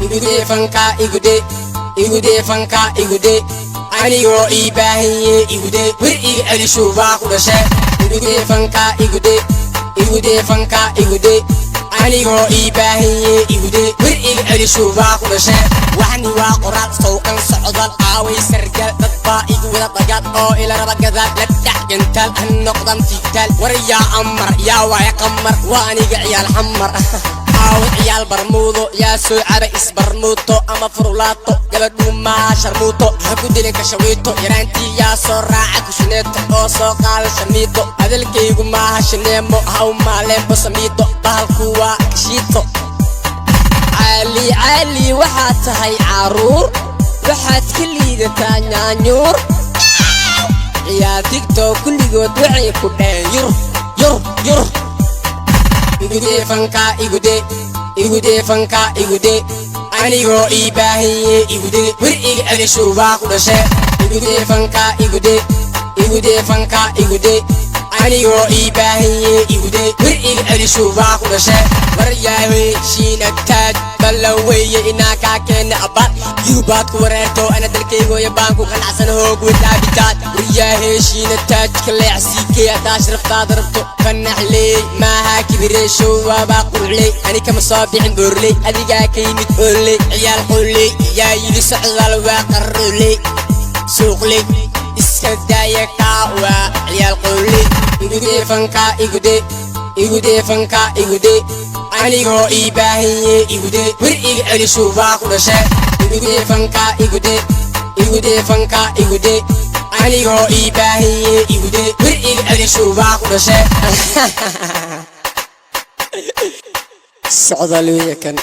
igude fanka igude fanka igude anigoo ii baahiye igude wir iga celisho baa ku dhashe igude fanka igude fanka igude anigoo ii baahiye igude wir iga celisho baa ku dhashe waxni waa qoraal sawqan socdal aaway sargal dad baa igu wada dagaal oo ila raba gadaal la dhaxgantaal han noqdan tigtaal war yaa amar yaa waaya qamar waa aniga ciyaal xamar عيال برمودو يا سوي عبا اسبرموتو اما فرولاتو قبدو ما شرموتو هكو ديلين كشويتو يرانتي يا سوراعك وشنيتو او سو قال شميتو هذلكيغو ما هشنيمو هاو مالين بسميتو بهالكوا كشيتو علي waxaad tahay caruur waxaad kaliidataa nyaanyuur yaa tiktok kulligood waxay ku dheen yur igude fanka igude anigoo ii baahiye igude wir iga celisho baa ku dhashe igude fanka igude anigoo ii baahiye igude wir iga celisho baa ku dhashe war yahay shiina taaj ballan weeye inaa kaa keena abad yubaad ku wareerto ana dalkaygoya baan ku qanacsan hoog wadaabitaad war yahay shiina taaj kaleecsiikee hadaa sharaftaada rabto fanaxleey maaha kibireesho waabaa qurxley ani kama soo bixin boorley adigaa ka yimid ooley ciyaal qooley yaa yili socdaal waa qarrooley suuqley iska daaya kaa waa ciyaal qooley igude fanka igude anigoo ii baahiye igude wir iga celisho baa ku dhashe igude fanka igude anigoo ii baahiye igude wir iga celisho baa ku dhashe socdaal weeye kan